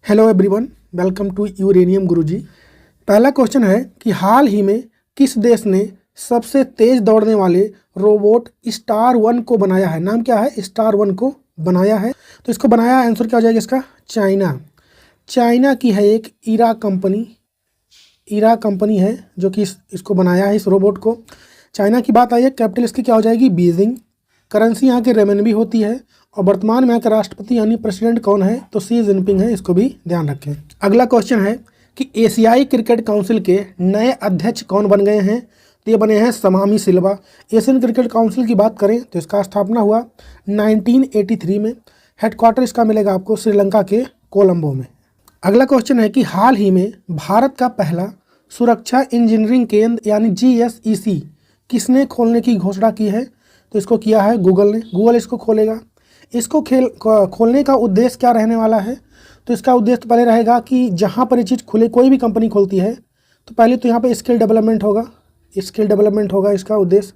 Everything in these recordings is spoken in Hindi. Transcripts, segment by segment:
Hello everyone, welcome to uranium Guruji. पहला क्वेश्चन है कि हाल ही में किस देश ने सबसे तेज दौड़ने वाले रोबोट स्टार वन को बनाया है। नाम क्या है? स्टार वन को बनाया है। तो इसको बनाया, आंसर क्या हो जाएगा इसका? चाइना। चाइना की है एक ईरा कंपनी है जो कि इसको बनाया है, इस रोबोट को। चाइना की बात आई है, कैपिटल इसकी क्या हो जाएगी? बीजिंग। करेंसी यहाँ के रेमनबी होती है। और वर्तमान में यहाँ के राष्ट्रपति यानी प्रेसिडेंट कौन है? तो सी जिनपिंग है, इसको भी ध्यान रखें। अगला क्वेश्चन है कि एशियाई क्रिकेट काउंसिल के नए अध्यक्ष कौन बन गए हैं? तो ये बने हैं समामी सिल्वा। एशियन क्रिकेट काउंसिल की बात करें तो इसका स्थापना हुआ 1983 में। हेडक्वार्टर इसका मिलेगा आपको श्रीलंका के कोलंबो में। अगला क्वेश्चन है कि हाल ही में भारत का पहला सुरक्षा इंजीनियरिंग केंद्र यानी GSEC किसने खोलने की घोषणा की है? तो इसको किया है गूगल ने। गूगल इसको खोलेगा। इसको खोलने का उद्देश्य क्या रहने वाला है? तो इसका उद्देश्य पहले रहेगा कि जहाँ पर ये चीज़ खुले, कोई भी कंपनी खोलती है तो पहले तो यहाँ पे स्किल डेवलपमेंट होगा इसका उद्देश्य।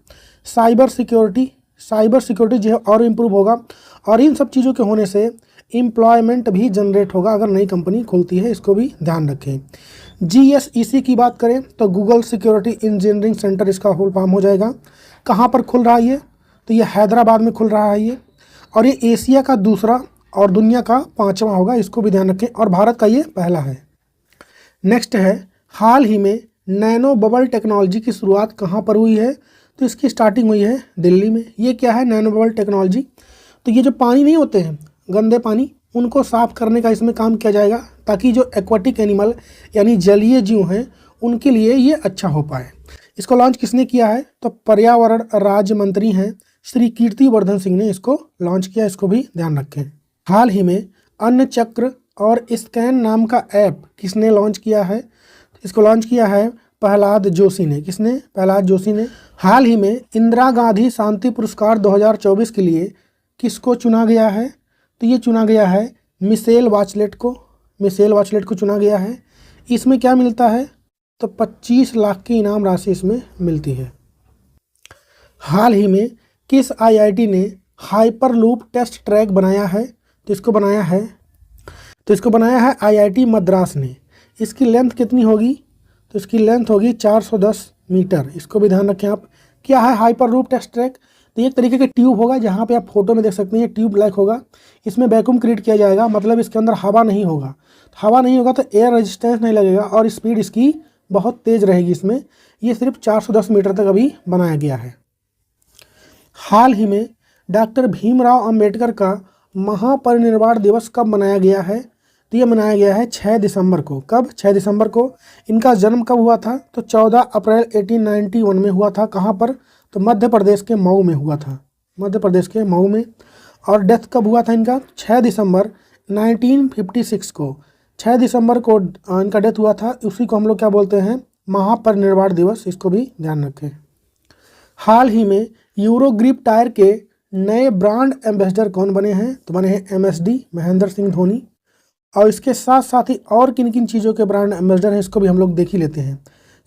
साइबर सिक्योरिटी जो है और इम्प्रूव होगा। और इन सब चीज़ों के होने से एम्प्लॉयमेंट भी जनरेट होगा अगर नई कंपनी खुलती है, इसको भी ध्यान रखें। GSEC की बात करें तो गूगल सिक्योरिटी इंजीनियरिंग सेंटर इसका होल फॉर्म हो जाएगा। कहाँ पर खुल रहा है ये? तो ये हैदराबाद में खुल रहा है ये। और ये एशिया का दूसरा और दुनिया का 5वां होगा, इसको भी ध्यान रखें। और भारत का ये पहला है। नेक्स्ट है, हाल ही में नैनो बबल टेक्नोलॉजी की शुरुआत कहाँ पर हुई है? तो इसकी स्टार्टिंग हुई है दिल्ली में। ये क्या है? Nano bubble technology. तो ये जो पानी नहीं होते हैं, गंदे पानी, उनको साफ करने का इसमें काम किया जाएगा ताकि जो एक्वाटिक एनिमल यानी जलीय जीव हैं उनके लिए ये अच्छा हो पाए। इसको लॉन्च किसने किया है? तो पर्यावरण राज्य मंत्री हैं श्री कीर्तिवर्धन सिंह ने इसको लॉन्च किया, इसको भी ध्यान रखें। हाल ही में अन्न चक्र और स्कैन नाम का ऐप किसने लॉन्च किया है? इसको लॉन्च किया है प्रहलाद जोशी ने। किसने? प्रहलाद जोशी ने। हाल ही में इंदिरा गांधी शांति पुरस्कार 2024 के लिए किसको चुना गया है? तो ये चुना गया है मिशेल बाचलेट को चुना गया है। इसमें क्या मिलता है? तो 25 लाख की इनाम राशि इसमें मिलती है। हाल ही में किस IIT ने हाइपरलूप टेस्ट ट्रैक बनाया है? तो इसको बनाया है IIT मद्रास ने। इसकी लेंथ कितनी होगी? तो इसकी लेंथ होगी 410 मीटर। इसको भी ध्यान रखें आप। क्या है हाइपरलूप टेस्ट ट्रैक? तो एक तरीके का ट्यूब होगा, जहाँ पे आप फोटो में देख सकते हैं ट्यूब लाइक होगा। इसमें वैक्यूम क्रिएट किया जाएगा, मतलब इसके अंदर हवा नहीं होगा। तो एयर रेजिस्टेंस नहीं लगेगा और स्पीड इसकी बहुत तेज़ रहेगी इसमें। ये सिर्फ 410 मीटर तक अभी बनाया गया है। हाल ही में डॉक्टर भीमराव अंबेडकर का महापरिनिर्वाण दिवस कब मनाया गया है? तो ये मनाया गया है 6 दिसंबर को। कब? 6 दिसंबर को। इनका जन्म कब हुआ था? तो 14 अप्रैल 1891 में हुआ था। कहाँ पर? तो मध्य प्रदेश के मऊ में हुआ था, और डेथ कब हुआ था इनका? 6 दिसंबर 1956 को। 6 दिसंबर को इनका डेथ हुआ था। उसी को हम लोग क्या बोलते हैं? महापरिनिर्वाण दिवस। इसको भी ध्यान रखें। हाल ही में यूरो ग्रिप टायर के नए ब्रांड एम्बेसडर कौन बने हैं? तो बने हैं MSD महेंद्र सिंह धोनी। और इसके साथ साथ ही और किन किन चीज़ों के ब्रांड एम्बेसडर हैं इसको भी हम लोग देख ही लेते हैं।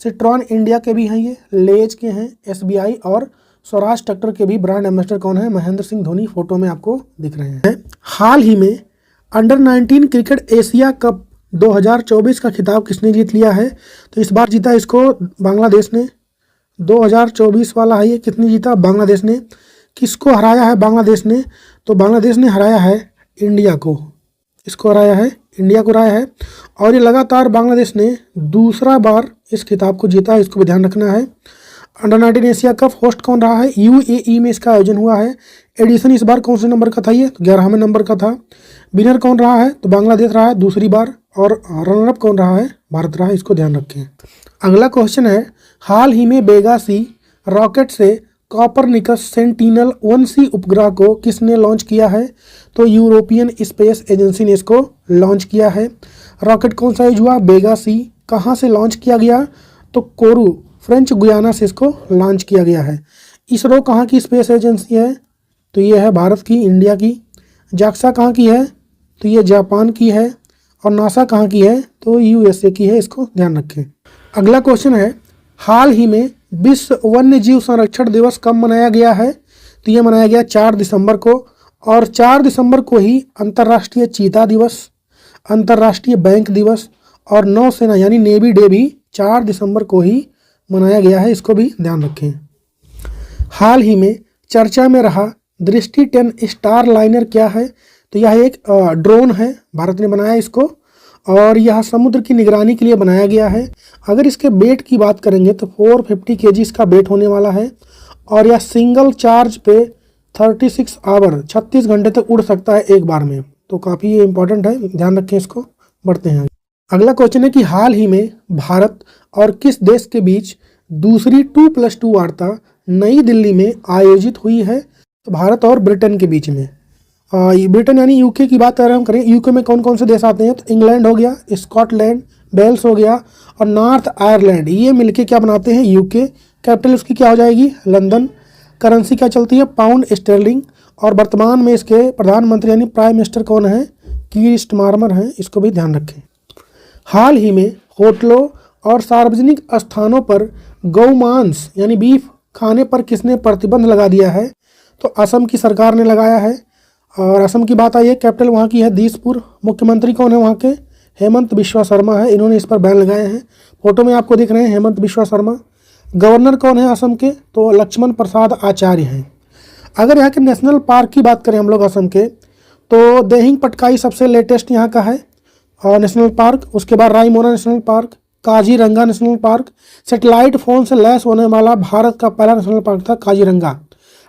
सिट्रॉन इंडिया के भी हैं, ये लेज के हैं, SBI और स्वराज ट्रैक्टर के भी ब्रांड एम्बेसडर कौन है? महेंद्र सिंह धोनी फोटो में आपको दिख रहे हैं। हाल ही में अंडर 19 क्रिकेट एशिया कप 2024 का खिताब किसने जीत लिया है? तो इस बार जीता इसको बांग्लादेश ने। 2024 वाला है ये। कितनी जीता? बांग्लादेश ने। किसको हराया है बांग्लादेश ने? तो बांग्लादेश ने हराया है इंडिया को। इंडिया को हराया है। और ये लगातार बांग्लादेश ने दूसरा बार इस खिताब को जीता है, इसको भी ध्यान रखना है। अंडर 19 एशिया कप होस्ट कौन रहा है? UAE में इसका आयोजन हुआ है। एडिशन इस बार कौन से नंबर का था? ये 11वें नंबर का था। विनर कौन रहा है? तो बांग्लादेश रहा है दूसरी बार। और रनरअप कौन रहा है? भारत रहा है। इसको ध्यान रखें। अगला क्वेश्चन है, हाल ही में वेगा C रॉकेट से कॉपरनिकस सेंटिनल-1C उपग्रह को किसने लॉन्च किया है? तो यूरोपियन स्पेस एजेंसी ने इसको लॉन्च किया है। रॉकेट कौन सा यूज हुआ? वेगा C। कहाँ से लॉन्च किया गया? तो कोरू फ्रेंच गुयाना से इसको लॉन्च किया गया है। इसरो कहाँ की स्पेस एजेंसी है? तो ये है भारत की, इंडिया की। जाक्सा कहाँ की है? तो ये जापान की है। और नासा कहाँ की है? तो USA की है। इसको ध्यान रखें। अगला क्वेश्चन है, हाल ही में विश्व वन्य जीव संरक्षण दिवस कब मनाया गया है? तो ये मनाया गया 4 दिसंबर को। और 4 दिसंबर को ही अंतर्राष्ट्रीय चीता दिवस, अंतर्राष्ट्रीय बैंक दिवस और नौसेना यानी नेवी डे भी 4 दिसंबर को ही मनाया गया है, इसको भी ध्यान रखें। हाल ही में चर्चा में रहा दृष्टि 10 स्टार लाइनर क्या है? तो यह एक ड्रोन है, भारत ने बनाया इसको और यह समुद्र की निगरानी के लिए बनाया गया है। अगर इसके वेट की बात करेंगे तो 450 kg इसका वेट होने वाला है और यह सिंगल चार्ज पे 36 आवर 36 घंटे तक उड़ सकता है एक बार में, तो काफ़ी ये इंपॉर्टेंट है, ध्यान रखें इसको। बढ़ते हैं अगला क्वेश्चन है कि हाल ही में भारत और किस देश के बीच दूसरी 2+2 वार्ता नई दिल्ली में आयोजित हुई है? तो भारत और ब्रिटेन के बीच में। ब्रिटेन यानी यूके की बात अगर हम करें, यूके में कौन कौन से देश आते हैं? तो इंग्लैंड हो गया, स्कॉटलैंड, वेल्स हो गया और नॉर्थ आयरलैंड, ये मिलके क्या बनाते हैं? यूके। कैपिटल उसकी क्या हो जाएगी? लंदन। करेंसी क्या चलती है? Pound sterling. और वर्तमान में इसके प्रधानमंत्री यानी प्राइम मिनिस्टर कौन है? कीर स्टारमर हैं, इसको भी ध्यान रखें। हाल ही में होटलों और सार्वजनिक स्थानों पर गौमांस यानी बीफ खाने पर किसने प्रतिबंध लगा दिया है? तो असम की सरकार ने लगाया है। और असम की बात आई है, कैपिटल वहाँ की है दिसपुर। मुख्यमंत्री कौन है वहाँ के? हेमंत बिश्वा शर्मा है, इन्होंने इस पर बैन लगाए हैं। फोटो में आपको दिख रहे हैं हेमंत बिश्वा शर्मा। गवर्नर कौन है असम के? तो लक्ष्मण प्रसाद आचार्य हैं। अगर यहाँ के नेशनल पार्क की बात करें हम लोग असम के, तो देहिंग पटकाई सबसे लेटेस्ट यहाँ का है नेशनल पार्क। उसके बाद Raimona national park, Kaziranga national park, satellite phone से लैस होने वाला भारत का पहला नेशनल पार्क था काजीरंगा।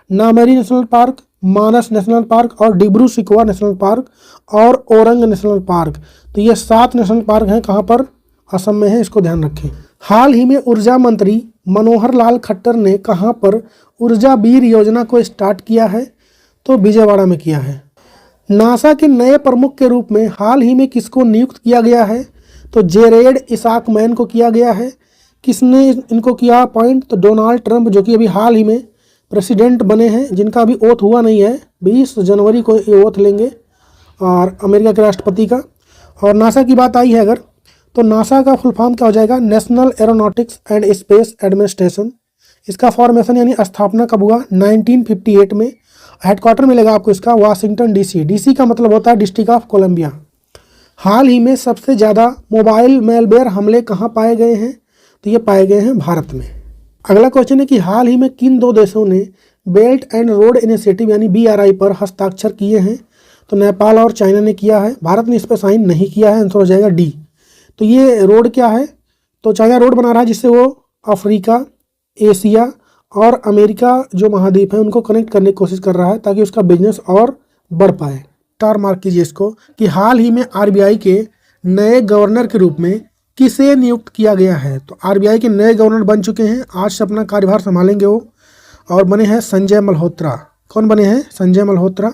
नामेरी नेशनल पार्क, मानस नेशनल पार्क और डिब्रू सिकवा नेशनल पार्क और औरंग नेशनल पार्क। तो ये 7 नेशनल पार्क हैं, कहाँ पर? असम में है, इसको ध्यान रखें। हाल ही में ऊर्जा मंत्री मनोहर लाल खट्टर ने कहाँ पर ऊर्जा बीर योजना को स्टार्ट किया है? तो विजयवाड़ा में किया है। नासा के नए प्रमुख के रूप में हाल ही में किसको नियुक्त किया गया है? तो जेरेड इसाक मैन को किया गया है। किसने इनको किया अपॉइंट? तो डोनाल्ड ट्रंप, जो कि अभी हाल ही में प्रेसिडेंट बने हैं, जिनका अभी ओथ हुआ नहीं है, 20 जनवरी को ये ओथ लेंगे और अमेरिका के राष्ट्रपति का। और नासा की बात आई है अगर, तो नासा का फुल फॉर्म क्या हो जाएगा? National aeronautics and space administration. इसका फॉर्मेशन यानी स्थापना कब हुआ? 1958 में। हेडक्वार्टर मिलेगा आपको इसका वाशिंगटन डीसी। डीसी का मतलब होता है डिस्ट्रिक्ट ऑफ कोलंबिया। हाल ही में सबसे ज़्यादा मोबाइल मेलवेयर हमले कहाँ पाए गए हैं? तो ये पाए गए हैं भारत में। अगला क्वेश्चन है कि हाल ही में किन 2 देशों ने बेल्ट एंड रोड इनिशिएटिव यानी BRI पर हस्ताक्षर किए हैं? तो नेपाल और चाइना ने किया है, भारत ने इस पर साइन नहीं किया है, आंसर हो जाएगा डी। तो ये रोड क्या है? तो चाइना रोड बना रहा है जिससे वो अफ्रीका, एशिया और अमेरिका जो महाद्वीप है उनको कनेक्ट करने की कोशिश कर रहा है ताकि उसका बिजनेस और बढ़ पाए। स्टार मार्क कीजिए इसको कि हाल ही में RBI के नए गवर्नर के रूप में किसे नियुक्त किया गया है? तो RBI के नए गवर्नर बन चुके हैं, आज से अपना कार्यभार संभालेंगे वो, और बने हैं संजय मल्होत्रा। कौन बने हैं? संजय मल्होत्रा।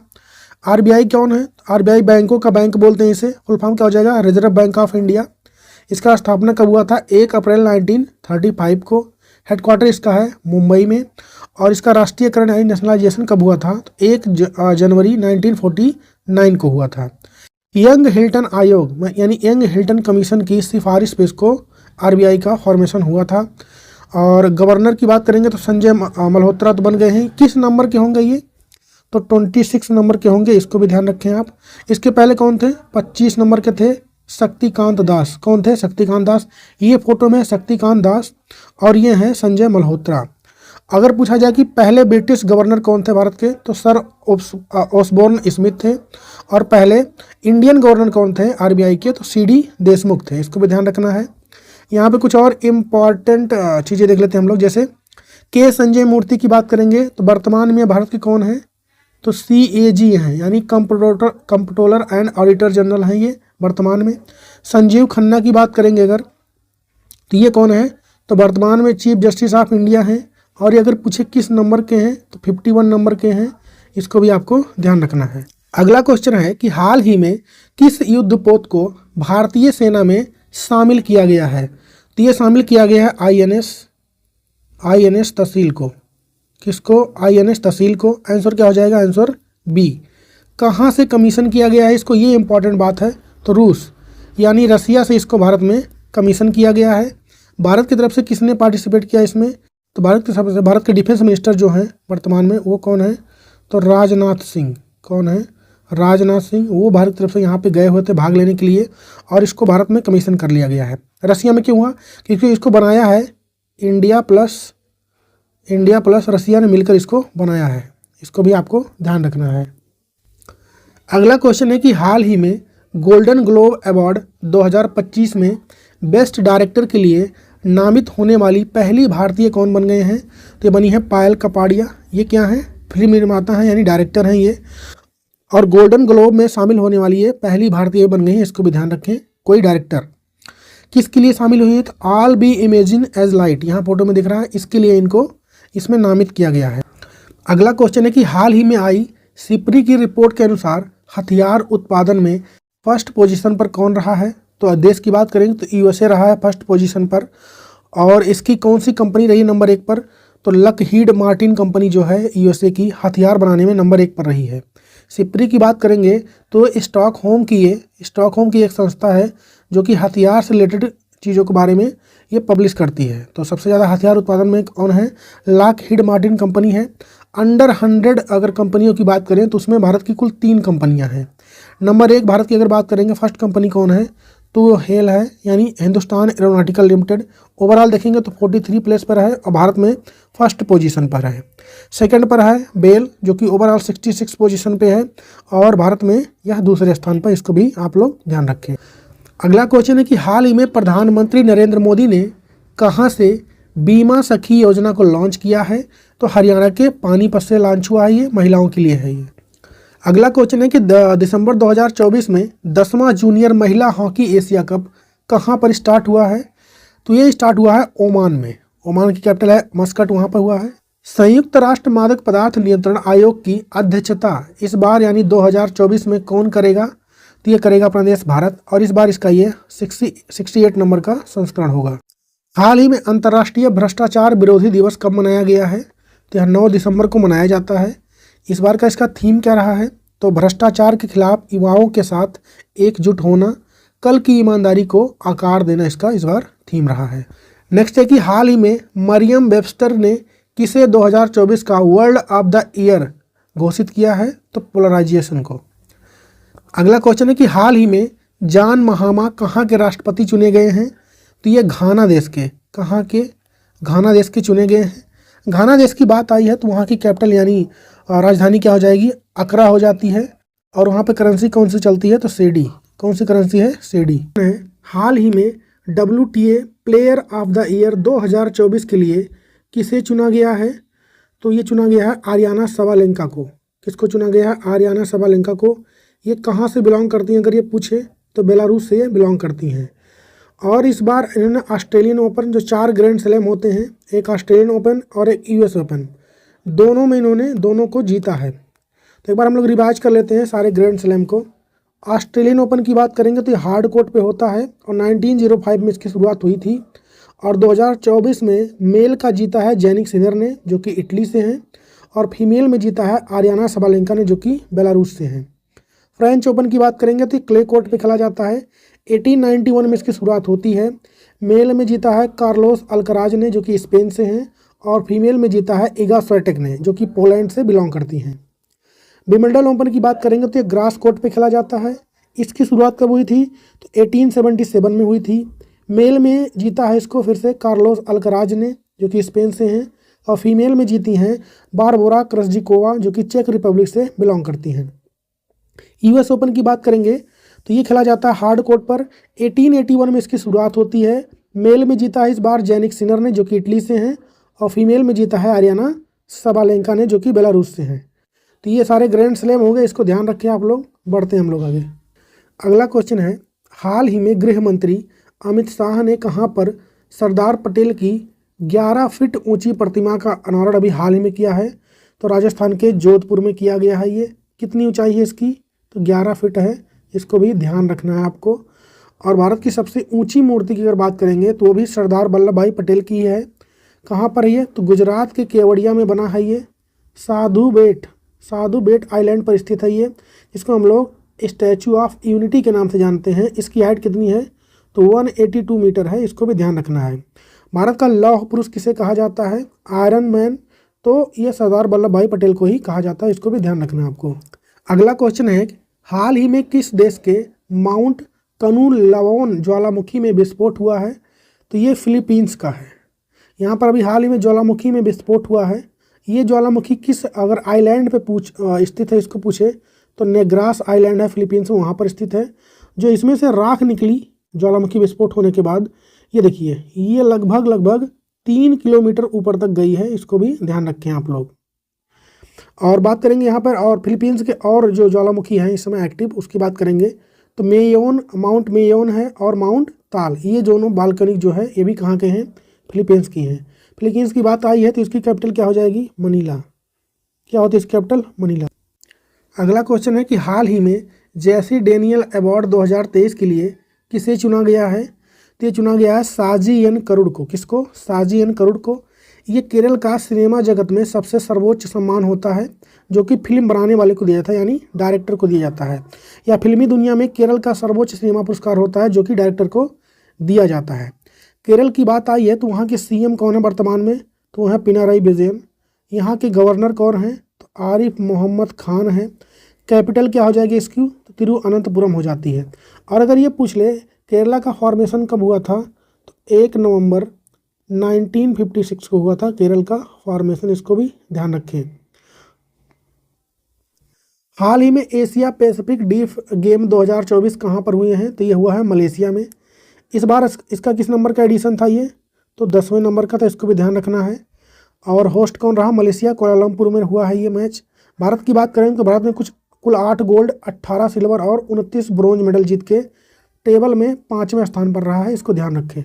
RBI कौन है? RBI बैंकों का बैंक बोलते हैं इसे, फुल फॉर्म क्या हो जाएगा? Reserve bank of India. इसका स्थापना कब हुआ था? 1 अप्रैल 1935 को। हेडक्वार्टर इसका है मुंबई में। और इसका राष्ट्रीयकरण यानी नेशनलाइजेशन कब हुआ था? तो 1 जनवरी 1949 को हुआ था। यंग हिल्टन आयोग यानी यंग हिल्टन कमीशन की सिफारिश पे इसको RBI का फॉर्मेशन हुआ था। और गवर्नर की बात करेंगे तो संजय मल्होत्रा तो बन गए हैं। किस नंबर के होंगे ये? तो 26 नंबर के होंगे, इसको भी ध्यान रखें आप। इसके पहले कौन थे? 25 नंबर के थे शक्तिकांत दास। कौन थे? शक्तिकांत दास। ये फोटो में शक्तिकांत दास और ये हैं संजय मल्होत्रा। अगर पूछा जाए कि पहले ब्रिटिश गवर्नर कौन थे भारत के, तो सर ऑसबोर्न स्मिथ थे। और पहले इंडियन गवर्नर कौन थे RBI के? तो CD देशमुख थे, इसको भी ध्यान रखना है। यहाँ पे कुछ और इम्पॉर्टेंट चीज़ें देख लेते हैं हम लोग, जैसे के संजय मूर्ति की बात करेंगे तो वर्तमान में भारत के कौन है? तो CAG हैं यानी कंप्ट्रोलर एंड ऑडिटर जनरल हैं ये वर्तमान में। संजीव खन्ना की बात करेंगे अगर, तो ये कौन है? तो वर्तमान में चीफ जस्टिस ऑफ इंडिया हैं। और ये अगर पूछे किस नंबर के हैं तो 51 नंबर के हैं, इसको भी आपको ध्यान रखना है। अगला क्वेश्चन है कि हाल ही में किस युद्धपोत को भारतीय सेना में शामिल किया गया है? तो ये शामिल किया गया है INS तहसील को। किसको? INS तहसील को। आंसर क्या हो जाएगा? Answer B। कहाँ से कमीशन किया गया है इसको? ये इंपॉर्टेंट बात है। तो रूस यानी रसिया से इसको भारत में कमीशन किया गया है। भारत की तरफ से किसने पार्टिसिपेट किया इसमें? तो भारत के डिफेंस मिनिस्टर जो हैं वर्तमान में वो कौन है? तो राजनाथ सिंह। कौन है? राजनाथ सिंह, वो भारत की तरफ से यहाँ पे गए हुए थे भाग लेने के लिए और इसको भारत में कमीशन कर लिया गया है। रसिया में क्यों हुआ? क्योंकि इसको बनाया है इंडिया प्लस रसिया ने मिलकर इसको बनाया है। इसको भी आपको ध्यान रखना है। अगला क्वेश्चन है कि हाल ही में गोल्डन ग्लोब अवार्ड 2025 में बेस्ट डायरेक्टर के लिए नामित होने वाली पहली भारतीय कौन बन गए हैं? तो ये बनी है पायल कपाड़िया। ये क्या है? फिल्म निर्माता हैं यानी डायरेक्टर हैं ये, और गोल्डन ग्लोब में शामिल होने वाली ये पहली भारतीय बन गई है। इसको भी ध्यान रखें। कोई डायरेक्टर किसके लिए शामिल हुई है? तो all we imagine as light, यहाँ फोटो में दिख रहा है, इसके लिए इनको इसमें नामित किया गया है। अगला क्वेश्चन है कि हाल ही में आई सिप्री की रिपोर्ट के अनुसार हथियार उत्पादन में फर्स्ट पोजीशन पर कौन रहा है? तो देश की बात करेंगे तो यूएसए रहा है फर्स्ट पोजीशन पर। और इसकी कौन सी कंपनी रही नंबर 1 पर? तो लॉकहीड मार्टिन कंपनी जो है यूएसए की हथियार बनाने में नंबर 1 पर रही है। सिप्री की बात करेंगे तो स्टॉकहोम की एक संस्था है जो कि हथियार से रिलेटेड चीज़ों के बारे में ये पब्लिश करती है। तो सबसे ज़्यादा हथियार उत्पादन में कौन है? लॉकहीड मार्टिन कंपनी है। अंडर 100 अगर कंपनियों की बात करें तो उसमें भारत की कुल 3 कंपनियां हैं। नंबर 1 भारत की अगर बात करेंगे फर्स्ट कंपनी कौन है? तो हेल है यानी हिंदुस्तान एरोनॉटिकल लिमिटेड। ओवरऑल देखेंगे तो 43 प्लेस पर है और भारत में फर्स्ट पोजीशन पर है। सेकंड पर है बेल जो कि ओवरऑल 66 पोजीशन पे है और भारत में यह दूसरे स्थान पर। इसको भी आप लोग ध्यान रखें। अगला क्वेश्चन है कि हाल ही में प्रधानमंत्री नरेंद्र मोदी ने कहाँ से बीमा सखी योजना को लॉन्च किया है? तो हरियाणा के पानीपत से लॉन्च हुआ है। ये महिलाओं के लिए है ये। अगला क्वेश्चन है कि दिसंबर 2024 में 10वां जूनियर महिला हॉकी एशिया कप कहाँ पर स्टार्ट हुआ है? तो ये स्टार्ट हुआ है ओमान में। ओमान की कैपिटल है मस्कट, वहाँ पर हुआ है। संयुक्त राष्ट्र मादक पदार्थ नियंत्रण आयोग की अध्यक्षता इस बार यानी 2024 में कौन करेगा? तो ये करेगा अपना देश भारत और इस बार इसका ये 68 नंबर का संस्करण होगा। हाल ही में अंतर्राष्ट्रीय भ्रष्टाचार विरोधी दिवस कब मनाया गया है? तो यह 9 दिसंबर को मनाया जाता है। इस बार का इसका थीम क्या रहा है? तो भ्रष्टाचार के खिलाफ युवाओं के साथ एकजुट होना, कल की ईमानदारी को आकार देना इसका इस बार थीम रहा है। नेक्स्ट है कि हाल ही में मरियम वेबस्टर ने किसे 2024 का वर्ल्ड ऑफ द ईयर घोषित किया है? तो पोलराइजेशन को। अगला क्वेश्चन है कि हाल ही में जॉन महामा कहाँ के राष्ट्रपति चुने गए हैं? तो ये घाना देश के, कहाँ के? घाना देश के चुने गए हैं। घाना देश की बात आई है तो वहाँ की कैपिटल यानी राजधानी क्या हो जाएगी? अकरा हो जाती है। और वहाँ पे करेंसी कौन सी चलती है? तो सेडी। कौन सी करेंसी है? सेडी। हाल ही में WTA player of the year 2024 के लिए किसे चुना गया है? तो ये चुना गया है आरियाना सबालेंका को। किसको चुना गया है? आरियाना सबालेंका को। ये कहाँ से बिलोंग करती हैं अगर ये पूछे तो बेलारूस से ये बिलोंग करती हैं। और इस बार इन्होंने ऑस्ट्रेलियन ओपन जो 4 ग्रैंड स्लैम होते हैं, एक ऑस्ट्रेलियन ओपन और एक US ओपन, दोनों में इन्होंने दोनों को जीता है। तो एक बार हम लोग रिवाइज कर लेते हैं सारे ग्रैंड स्लैम को। ऑस्ट्रेलियन ओपन की बात करेंगे तो ये हार्ड कोर्ट पे होता है और 1905 में इसकी शुरुआत हुई थी और 2024 में मेल का जीता है जैनिक सिनर ने जो कि इटली से हैं और फीमेल में जीता है आरियाना सबालेंका ने जो कि बेलारूस से हैं। फ्रेंच ओपन की बात करेंगे तो क्ले कोर्ट पे खेला जाता है। 1891 में इसकी शुरुआत होती है। मेल में जीता है कार्लोस अल्कराज ने जो कि स्पेन से हैं और फीमेल में जीता है इगा स्विएटेक ने जो कि पोलैंड से बिलोंग करती हैं। विंबलडन ओपन की बात करेंगे तो ये ग्रास कोर्ट पे खेला जाता है। इसकी शुरुआत कब हुई थी? तो 1877 में हुई थी। मेल में जीता है इसको फिर से कार्लोस अल्कराज ने जो कि स्पेन से हैं और फीमेल में जीती हैं बारबोरा क्रस्जिकोवा जो कि चेक रिपब्लिक से बिलोंग करती हैं। US ओपन की बात करेंगे तो ये खेला जाता है हार्ड कोर्ट पर। 1881 में इसकी शुरुआत होती है। मेल में जीता है इस बार जैनिक सिनर ने जो कि इटली से हैं और फीमेल में जीता है आरियाना सबालेंका ने जो कि बेलारूस से हैं। तो ये सारे ग्रैंड स्लैम हो गए, इसको ध्यान रखें आप लोग। बढ़ते हैं हम लोग आगे। अगला क्वेश्चन है, हाल ही में गृह मंत्री अमित शाह ने कहाँ पर सरदार पटेल की 11 फीट ऊंची प्रतिमा का अनावरण अभी हाल ही में किया है? तो राजस्थान के जोधपुर में किया गया है। ये कितनी ऊंचाई है इसकी? तो 11 फीट है। इसको भी ध्यान रखना है आपको। और भारत की सबसे ऊंची मूर्ति की अगर बात करेंगे तो वो भी सरदार वल्लभ भाई पटेल की है। कहाँ पर है? तो गुजरात के केवड़िया में बना है ये। साधु बेट आइलैंड पर स्थित है ये, जिसको हम लोग स्टैचू ऑफ यूनिटी के नाम से जानते हैं। इसकी हाइट कितनी है? तो 182 मीटर है। इसको भी ध्यान रखना है। भारत का लौह पुरुष किसे कहा जाता है? Iron man. तो ये सरदार वल्लभ भाई पटेल को ही कहा जाता है। इसको भी ध्यान रखना है आपको। अगला क्वेश्चन है हाल ही में किस देश के माउंट कनुलवन ज्वालामुखी में विस्फोट हुआ है? तो ये फिलीपींस का है। यहाँ पर अभी हाल ही में ज्वालामुखी में विस्फोट हुआ है। ये ज्वालामुखी किस अगर आइलैंड पे स्थित है, इसको पूछे तो नेग्रास आइलैंड है फिलीपींस में, वहाँ पर स्थित है। जो इसमें से राख निकली ज्वालामुखी विस्फोट होने के बाद, ये देखिए ये लगभग 3 किलोमीटर ऊपर तक गई है, इसको भी ध्यान रखें आप लोग। और बात करेंगे यहाँ पर और फिलीपींस के और जो ज्वालामुखी हैं इस समय एक्टिव, उसकी बात करेंगे तो माउंट मेयोन है और माउंट ताल, ये दोनों बालकनिक जो है ये भी कहाँ के हैं? फिलीपींस की हैं। फिलीपींस की बात आई है तो इसकी कैपिटल क्या हो जाएगी? मनीला। क्या होती है इसकी कैपिटल? मनीला। अगला क्वेश्चन है कि हाल ही में जैसी डेनियल अवार्ड 2023 के लिए किसे चुना गया है? तो ये चुना गया है साजी एन करुड़ को। किसको? साजी एन करुड़ को। ये केरल का सिनेमा जगत में सबसे सर्वोच्च सम्मान होता है, जो कि फिल्म बनाने वाले को दिया जाता है, यानी डायरेक्टर को दिया जाता है। या फिल्मी दुनिया में केरल का सर्वोच्च सिनेमा पुरस्कार होता है, जो कि डायरेक्टर को दिया जाता है। केरल की बात आई है तो वहाँ के सीएम कौन है वर्तमान में? तो वह है पिनाराई विजयन। यहाँ के गवर्नर कौन हैं? तो आरिफ मोहम्मद खान है। कैपिटल क्या हो जाएगी इसकी? तो तिरुअनंतपुरम हो जाती है। और अगर ये पूछ ले केरला का फॉर्मेशन कब हुआ था, तो 1 नवंबर 1956 को हुआ था केरल का फॉर्मेशन, इसको भी ध्यान रखें। हाल ही में एशिया पैसिफिक डीफ गेम 2024 कहाँ पर हुए हैं? तो ये हुआ है मलेशिया में। इस बार इसका किस नंबर का एडिशन था ये? तो 10वें नंबर का था, इसको भी ध्यान रखना है। और होस्ट कौन रहा? मलेशिया, कुआलालंपुर में हुआ है ये मैच। भारत की बात करें तो भारत ने कुल 8 गोल्ड, 18 सिल्वर और 29 ब्रोंज मेडल जीत के टेबल में 5वें स्थान पर रहा है, इसको ध्यान रखें।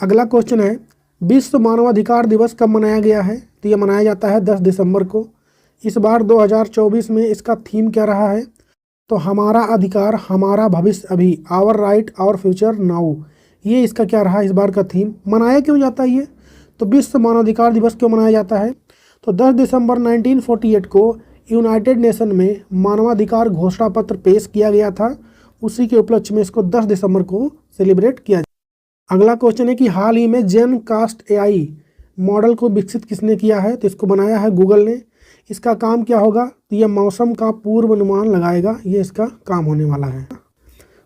अगला क्वेश्चन है विश्व मानवाधिकार दिवस कब मनाया गया है? तो ये मनाया जाता है 10 दिसंबर को। इस बार 2024 में इसका थीम क्या रहा है? तो हमारा अधिकार हमारा भविष्य अभी, our right our future now, ये इसका क्या रहा इस बार का थीम। मनाया क्यों जाता है ये? तो विश्व मानवाधिकार दिवस क्यों मनाया जाता है? तो 10 दिसंबर 1948 को यूनाइटेड नेशन में मानवाधिकार घोषणा पत्र पेश किया गया था, उसी के उपलक्ष्य में इसको 10 दिसंबर को सेलिब्रेट किया। अगला क्वेश्चन है कि हाल ही में जेन कास्ट एआई मॉडल को विकसित किसने किया है? तो इसको बनाया है गूगल ने। इसका काम क्या होगा? तो यह मौसम का पूर्वानुमान लगाएगा, ये इसका काम होने वाला है।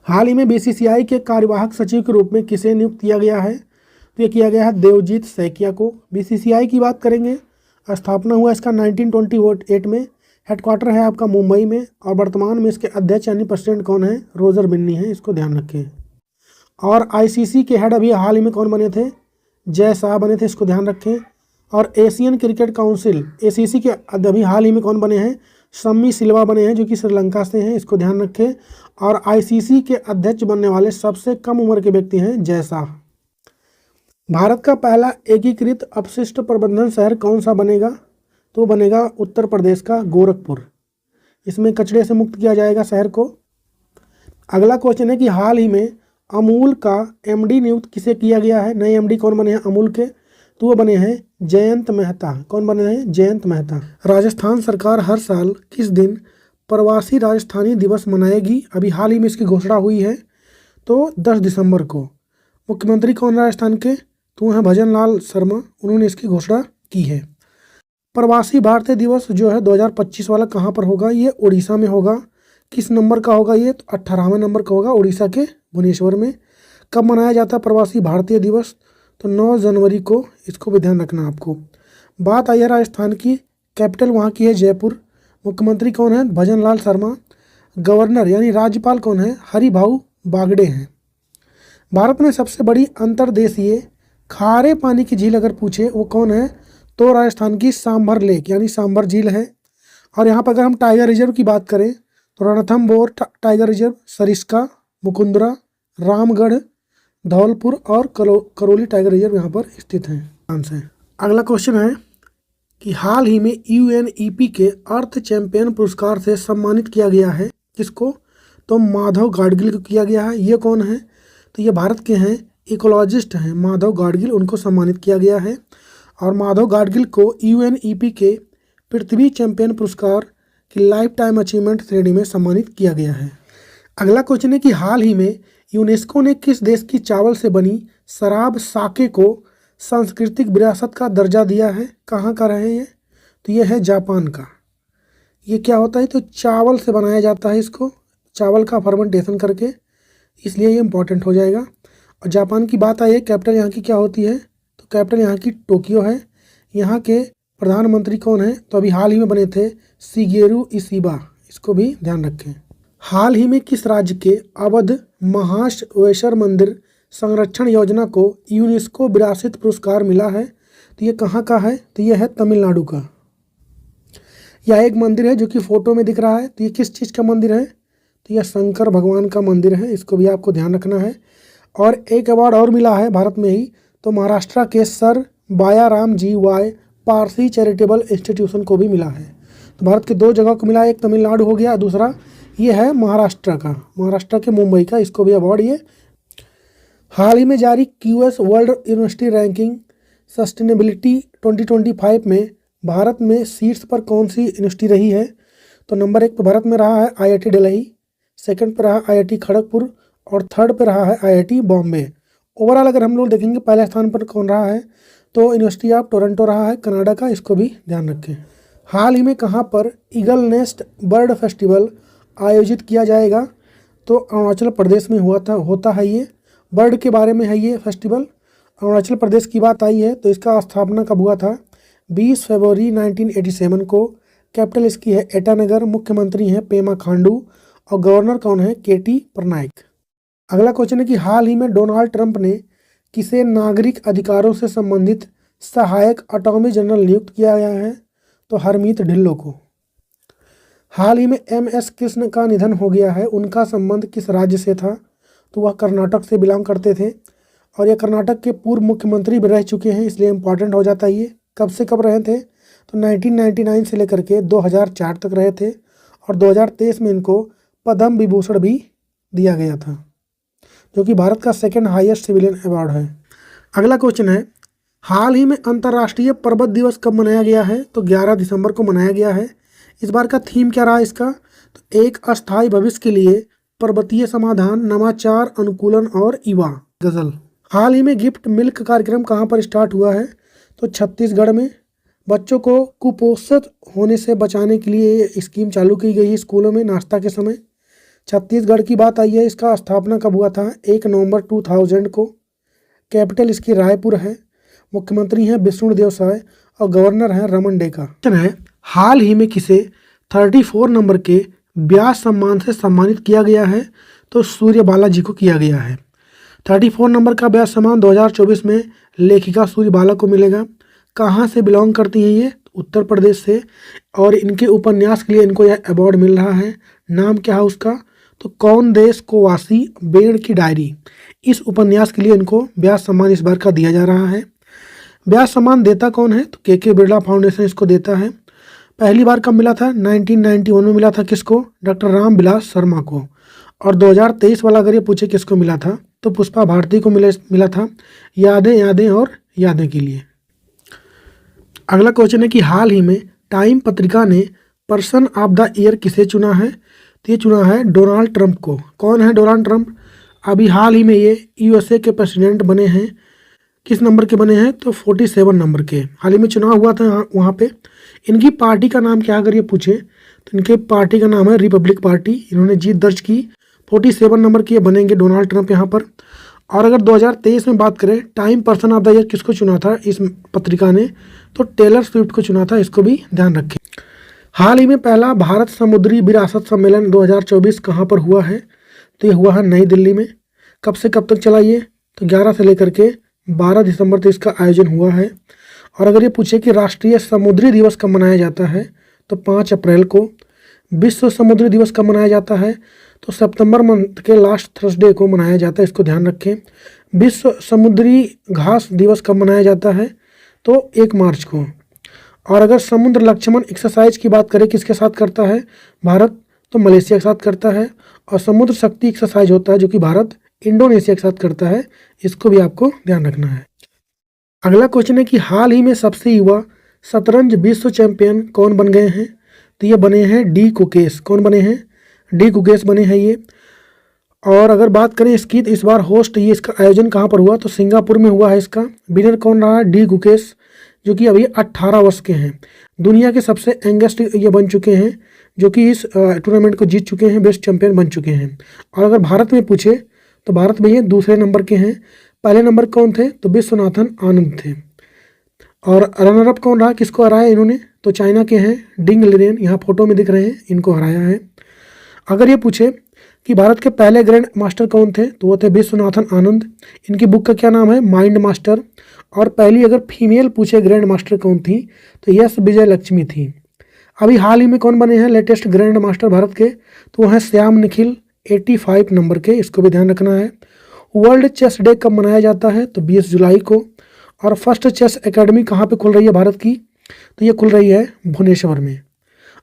हाल ही में बीसीसीआई के कार्यवाहक सचिव के रूप में किसे नियुक्त किया गया है? तो ये किया गया है देवजीत सैकिया को। बीसीसीआई की बात करेंगे, स्थापना हुआ इसका 1928 में। हेडक्वार्टर है आपका मुंबई में और वर्तमान में इसके अध्यक्ष यानी प्रेसिडेंट कौन है? रोजर बिन्नी है, इसको ध्यान रखें। और आईसीसी के हेड अभी हाल ही में कौन बने थे? जय शाह बने थे, इसको ध्यान रखें। और एशियन क्रिकेट काउंसिल एसीसी के अभी हाल ही में कौन बने हैं? शम्मी सिल्वा बने हैं, जो कि श्रीलंका से हैं, इसको ध्यान रखें। और आईसीसी के अध्यक्ष बनने वाले सबसे कम उम्र के व्यक्ति हैं जय शाह। भारत का पहला एकीकृत अपशिष्ट प्रबंधन शहर कौन सा बनेगा? तो बनेगा उत्तर प्रदेश का गोरखपुर। इसमें कचरे से मुक्त किया जाएगा शहर को। अगला क्वेश्चन है कि हाल ही में अमूल का एमडी नियुक्त किसे किया गया है? नए एमडी कौन बने हैं अमूल के? तो वो बने हैं जयंत मेहता। कौन बने हैं? जयंत मेहता। राजस्थान सरकार हर साल किस दिन प्रवासी राजस्थानी दिवस मनाएगी? अभी हाल ही में इसकी घोषणा हुई है, तो 10 दिसंबर को। मुख्यमंत्री कौन राजस्थान के? तो हैं भजन लाल शर्मा, उन्होंने इसकी घोषणा की है। प्रवासी भारतीय दिवस जो है 2025 वाला कहाँ पर होगा? ये उड़ीसा में होगा। किस नंबर का होगा ये? तो 18वें नंबर का होगा, उड़ीसा के भुवनेश्वर में। कब मनाया जाता है प्रवासी भारतीय दिवस? तो 9 जनवरी को, इसको भी ध्यान रखना आपको। बात आई है राजस्थान की, कैपिटल वहाँ की है जयपुर। मुख्यमंत्री कौन है? भजन लाल शर्मा। गवर्नर यानी राज्यपाल कौन है? हरिभाऊ बागड़े हैं। भारत में सबसे बड़ी अंतर्देशीय खारे पानी की झील अगर पूछे वो कौन है? तो राजस्थान की सांभर लेक यानी सांभर झील है। और यहाँ पर अगर हम टाइगर रिजर्व की बात करें तो रणथंभौर टाइगर रिजर्व, सरिस्का, मुकुंदरा, रामगढ़, धौलपुर और करौली टाइगर रिजर्व यहाँ पर स्थित हैं। अगला क्वेश्चन है कि हाल ही में यूएनईपी के अर्थ चैंपियन पुरस्कार से सम्मानित किया गया है किसको? तो माधव गाडगिल को किया गया है। ये कौन है? तो ये भारत के हैं, इकोलॉजिस्ट हैं माधव गाडगिल, उनको सम्मानित किया गया है। और माधव गाडगिल को यूएनईपी के पृथ्वी चैंपियन पुरस्कार की लाइफ टाइम अचीवमेंट श्रेणी में सम्मानित किया गया है। अगला क्वेश्चन है कि हाल ही में यूनेस्को ने किस देश की चावल से बनी शराब साके को सांस्कृतिक विरासत का दर्जा दिया है? कहाँ का रहे ये? तो ये है जापान का। ये क्या होता है, तो चावल से बनाया जाता है इसको, चावल का फर्मेंटेशन करके, इसलिए ये इम्पोर्टेंट हो जाएगा। और जापान की बात आई है, कैपिटल यहाँ की क्या होती है, तो कैपिटल यहाँ की टोक्यो है। यहाँ के प्रधानमंत्री कौन है, तो अभी हाल ही में बने थे शिगेरू इशिबा, इसको भी ध्यान रखें। हाल ही में किस राज्य के अवध महाबलेश्वर मंदिर संरक्षण योजना को यूनेस्को विरासत पुरस्कार मिला है, तो ये कहाँ का है, तो ये है तमिलनाडु का। यह एक मंदिर है जो कि फोटो में दिख रहा है, तो ये किस चीज़ का मंदिर है, तो यह शंकर भगवान का मंदिर है, इसको भी आपको ध्यान रखना है। और एक अवार्ड और मिला है भारत में ही, तो महाराष्ट्र के सर बायाराम जी वाई पारसी चैरिटेबल इंस्टीट्यूशन को भी मिला है। तो भारत के 2 जगह को मिला है, एक तमिलनाडु हो गया, दूसरा ये है महाराष्ट्र का, महाराष्ट्र के मुंबई का, इसको भी अवार्ड ये। हाल ही में जारी QS world university ranking sustainability 2025 में भारत में शीर्ष पर कौन सी यूनिवर्सिटी रही है, तो नंबर 1 पर भारत में रहा है IIT दिल्ली, सेकंड पे रहा IIT खड़गपुर और थर्ड पे रहा है IIT बॉम्बे। ओवरऑल अगर हम लोग देखेंगे पहले स्थान पर कौन रहा है, तो यूनिवर्सिटी ऑफ टोरंटो रहा है, कनाडा का, इसको भी ध्यान रखें। हाल ही में कहाँ पर ईगल नेस्ट बर्ड फेस्टिवल आयोजित किया जाएगा, तो अरुणाचल प्रदेश में होता है ये, बर्ड के बारे में है ये फेस्टिवल। अरुणाचल प्रदेश की बात आई है तो इसका स्थापना कब हुआ था, 20 फरवरी 1987 को। कैपिटल इसकी है ईटानगर, मुख्यमंत्री हैं पेमा खांडू और गवर्नर कौन है, KT पटनायक। अगला क्वेश्चन है कि हाल ही में डोनाल्ड ट्रंप ने किसे नागरिक अधिकारों से संबंधित सहायक अटॉर्नी जनरल नियुक्त किया गया है, तो हरमीत ढिल्लो को। हाल ही में MS कृष्ण का निधन हो गया है, उनका संबंध किस राज्य से था, तो वह कर्नाटक से बिलोंग करते थे और ये कर्नाटक के पूर्व मुख्यमंत्री भी रह चुके हैं, इसलिए इम्पॉर्टेंट हो जाता है ये। कब से कब रहे थे, तो 1999 से लेकर के 2004 तक रहे थे और 2023 में इनको पद्म विभूषण भी दिया गया था, जो कि भारत का सेकंड हाईएस्ट सिविलियन अवार्ड है। अगला क्वेश्चन है, हाल ही में अंतर्राष्ट्रीय पर्वत दिवस कब मनाया गया है, तो 11 दिसंबर को मनाया गया है। इस बार का थीम क्या रहा इसका, तो एक अस्थायी भविष्य के लिए पर्वतीय समाधान, नवाचार, अनुकूलन और युवा गजल। हाल ही में गिफ्ट मिल्क कार्यक्रम कहाँ पर स्टार्ट हुआ है, तो छत्तीसगढ़ में। बच्चों को कुपोषित होने से बचाने के लिए ये स्कीम चालू की गई है स्कूलों में नाश्ता के समय। छत्तीसगढ़ की बात आई है, इसका स्थापना कब हुआ था, 1 नवंबर 2000 को। कैपिटल इसकी रायपुर है, मुख्यमंत्री हैं विष्णुदेव साय और गवर्नर हैं रमन डेका। है हाल ही में किसे 34 नंबर के व्यास सम्मान से सम्मानित किया गया है, तो सूर्य बालाजी को किया गया है। 34 नंबर का व्यास सम्मान 2024 में लेखिका सूर्य बाला को मिलेगा। कहाँ से बिलोंग करती हैं ये, उत्तर प्रदेश से, और इनके उपन्यास के लिए इनको यह अवार्ड मिल रहा है। नाम क्या है उसका, तो कौन देश को वासी बेड़ की डायरी, इस उपन्यास के लिए इनको व्यास सम्मान इस बार का दिया जा रहा है। व्यास सम्मान देता कौन है, तो KK बिरला फाउंडेशन इसको देता है। पहली बार कब मिला था, 1991 में मिला था किसको, डॉक्टर रामविलास शर्मा को। और 2023 वाला अगर ये पूछे किसको मिला था, तो पुष्पा भारती को मिला था, यादें और यादें के लिए। अगला क्वेश्चन है कि हाल ही में टाइम पत्रिका ने पर्सन ऑफ द ईयर किसे चुना है, तो ये चुना है डोनाल्ड ट्रंप को। कौन है डोनाल्ड ट्रंप, अभी हाल ही में ये USA के प्रेसिडेंट बने हैं। किस नंबर के बने हैं, तो 47 नंबर के। हाल ही में चुनाव हुआ था वहाँ पे। इनकी पार्टी का नाम क्या, अगर ये पूछे तो इनके पार्टी का नाम है रिपब्लिक पार्टी। इन्होंने जीत दर्ज की, 47 नंबर के ये बनेंगे डोनाल्ड ट्रंप यहाँ पर। और अगर 2023 में बात करें, time person of the year किसको चुना था इस पत्रिका ने, तो टेलर स्विफ्ट को चुना था, इसको भी ध्यान रखें। हाल ही में पहला भारत समुद्री विरासत सम्मेलन 2024 कहाँ पर हुआ है, तो ये हुआ है नई दिल्ली में। कब से कब तक चला ये, तो 11 से लेकर के 12 दिसंबर तक इसका आयोजन हुआ है। और अगर ये पूछे कि राष्ट्रीय समुद्री दिवस कब मनाया जाता है, तो 5 अप्रैल को। विश्व समुद्री दिवस कब मनाया जाता है, तो सितंबर मंथ के लास्ट थर्सडे को मनाया जाता है, इसको ध्यान रखें। विश्व समुद्री घास दिवस कब मनाया जाता है, तो 1 मार्च को। और अगर समुद्र लक्ष्मण एक्सरसाइज की बात करें किसके साथ करता है भारत, तो मलेशिया के साथ करता है। और समुद्र शक्ति एक्सरसाइज होता है जो कि भारत इंडोनेशिया के साथ करता है, इसको भी आपको ध्यान रखना है। अगला क्वेश्चन है कि हाल ही में सबसे युवा शतरंज विश्व चैंपियन कौन बन गए हैं, तो ये बने हैं डी कुकेश। कौन बने हैं, डी कुकेश बने हैं ये। और अगर बात करें इसकी, तो इस बार होस्ट ये इसका आयोजन कहाँ पर हुआ, तो सिंगापुर में हुआ है इसका। विनर कौन रहा है, डी कुकेश, जो कि अभी 18 वर्ष के हैं। दुनिया के सबसे यंगेस्ट ये बन चुके हैं जो कि इस टूर्नामेंट को जीत चुके हैं, बेस्ट चैंपियन बन चुके हैं। और अगर भारत में पूछे तो भारत में ये दूसरे नंबर के हैं। पहले नंबर कौन थे? तो विश्वनाथन आनंद थे। और रनर अप कौन रहा, किसको हराया इन्होंने? तो चाइना के हैं डिंग लिरेन, यहाँ फोटो में दिख रहे हैं, इनको हराया है। अगर ये पूछे कि भारत के पहले ग्रैंड मास्टर कौन थे, तो वो थे विश्वनाथन आनंद। इनकी बुक का क्या नाम है? Mind master. और पहली अगर फीमेल पूछे ग्रैंड मास्टर कौन थी, तो यस विजय लक्ष्मी थी। अभी हाल ही में कौन बने हैं लेटेस्ट ग्रैंड मास्टर भारत के? तो वो हैं श्याम निखिल, 85 नंबर के, इसको भी ध्यान रखना है। वर्ल्ड चेस डे कब मनाया जाता है? तो 20 जुलाई को। और फर्स्ट चेस एकेडमी कहाँ पे खुल रही है भारत की? तो ये खुल रही है भुवनेश्वर में।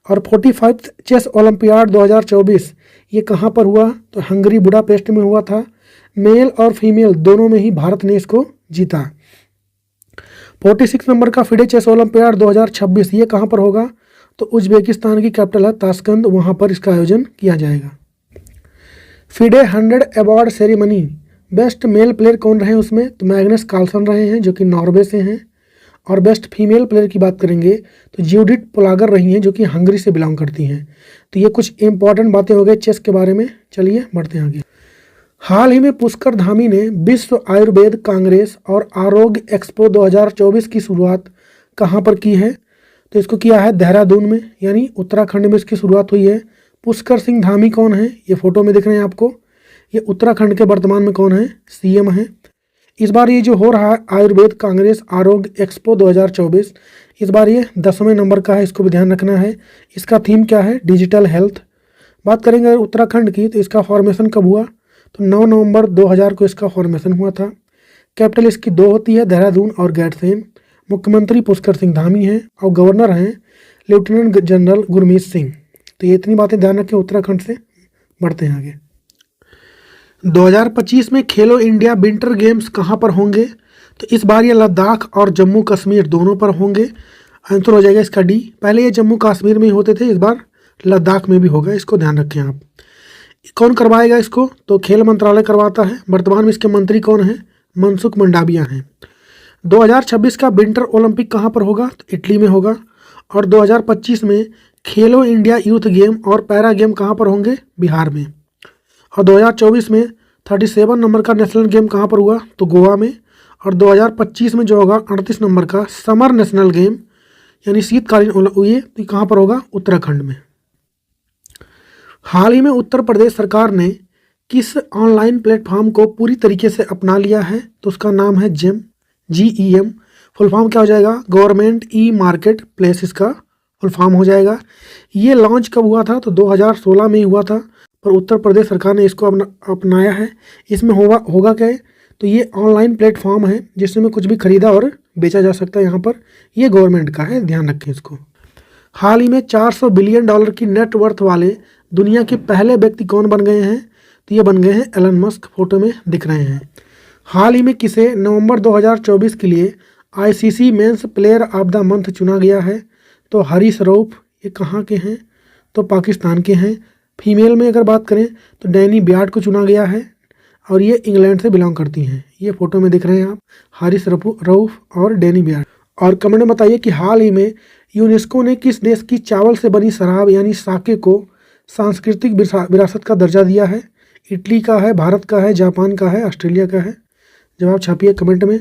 और 45 चेस ओलंपियाड 2024 ये कहाँ पर हुआ? तो हंगरी बुडापेस्ट में हुआ था। मेल और फीमेल दोनों में ही भारत ने इसको जीता। 46 नंबर का फिडे चेस ओलंपियाड 2026 ये कहाँ पर होगा? तो उज्बेकिस्तान की कैपिटल है ताशकंद, वहाँ पर इसका आयोजन किया जाएगा। FIDE 100 award ceremony best male player कौन रहे उसमें? तो मैग्नस कार्लसन रहे हैं, जो कि नॉर्वे से हैं। और बेस्ट फीमेल प्लेयर की बात करेंगे तो ज्यूडिथ पोलागर रही हैं, जो कि हंगरी से बिलोंग करती हैं। तो ये कुछ इंपॉर्टेंट बातें हो गई चेस के बारे में। चलिए बढ़ते हैं आगे। हाल ही में पुष्कर धामी ने विश्व आयुर्वेद कांग्रेस और आरोग्य एक्सपो 2024 की शुरुआत कहाँ पर की है? तो इसको किया है देहरादून में, यानी उत्तराखंड में इसकी शुरुआत हुई है। पुष्कर सिंह धामी कौन है? ये फोटो में दिख रहे हैं आपको। ये उत्तराखंड के वर्तमान में कौन है? सीएम है। इस बार ये जो हो रहा है आयुर्वेद कांग्रेस आरोग्य एक्सपो 2024, इस बार ये 10वें नंबर का है, इसको भी ध्यान रखना है। इसका थीम क्या है? Digital health. बात करेंगे उत्तराखंड की, तो इसका फॉर्मेशन कब हुआ? तो 9 नवंबर 2000 को इसका फॉर्मेशन हुआ था। कैपिटल इसकी 2 होती है, देहरादून और गैरसैंण। मुख्यमंत्री पुष्कर सिंह धामी हैं और गवर्नर हैं लेफ्टिनेंट जनरल गुरमीत सिंह। तो ये इतनी बातें ध्यान रखें उत्तराखंड से। बढ़ते हैं आगे। 2025 में खेलो इंडिया विंटर गेम्स कहाँ पर होंगे? तो इस बार ये लद्दाख और जम्मू कश्मीर दोनों पर होंगे। आंसर हो जाएगा इसका डी। पहले ये जम्मू कश्मीर में ही होते थे, इस बार लद्दाख में भी होगा, इसको ध्यान रखें आप। कौन करवाएगा इसको? तो खेल मंत्रालय करवाता है। वर्तमान में इसके मंत्री कौन है? मनसुख मंडाविया हैं। 2026 का विंटर ओलंपिक कहाँ पर होगा? तो इटली में होगा। और 2025 में खेलो इंडिया यूथ गेम और पैरा गेम कहाँ पर होंगे? बिहार में। और 2024 में 37 नंबर का नेशनल गेम कहाँ पर हुआ? तो गोवा में। और 2025 में जो होगा 38 नंबर का समर नेशनल गेम यानी शीतकालीन ये तो कहाँ पर होगा? उत्तराखंड में। हाल ही में उत्तर प्रदेश सरकार ने किस ऑनलाइन प्लेटफॉर्म को पूरी तरीके से अपना लिया है? तो उसका नाम है जेम, GEM। फुल फॉर्म क्या हो जाएगा? गवर्नमेंट ई मार्केट प्लेस इसका फुल फॉर्म हो जाएगा। ये लॉन्च कब हुआ था? तो 2016 में ही हुआ था, पर उत्तर प्रदेश सरकार ने इसको अपनाया है। इसमें होगा क्या है? तो ये ऑनलाइन प्लेटफॉर्म है जिसमें कुछ भी खरीदा और बेचा जा सकता है। यहाँ पर ये गवर्नमेंट का है, ध्यान रखें इसको। हाल ही में $400 बिलियन की नेट वर्थ वाले दुनिया के पहले व्यक्ति कौन बन गए हैं? तो ये बन गए हैं एलन मस्क, फोटो में दिख रहे हैं। हाल ही में किसे नवंबर 2024 के लिए ICC men's player of the month चुना गया है? तो हरीश रऊफ, ये कहाँ के हैं? तो पाकिस्तान के हैं। फीमेल में अगर बात करें तो डैनी बियार्ड को चुना गया है और ये इंग्लैंड से बिलोंग करती हैं। ये फोटो में दिख रहे हैं आप, हारिस रऊफ और डैनी बियार्ड। और कमेंट में बताइए कि हाल ही में यूनेस्को ने किस देश की चावल से बनी शराब यानी साके को सांस्कृतिक विरासत का दर्जा दिया है? इटली का है, भारत का है, जापान का है, ऑस्ट्रेलिया का है? जवाब छापिए कमेंट में।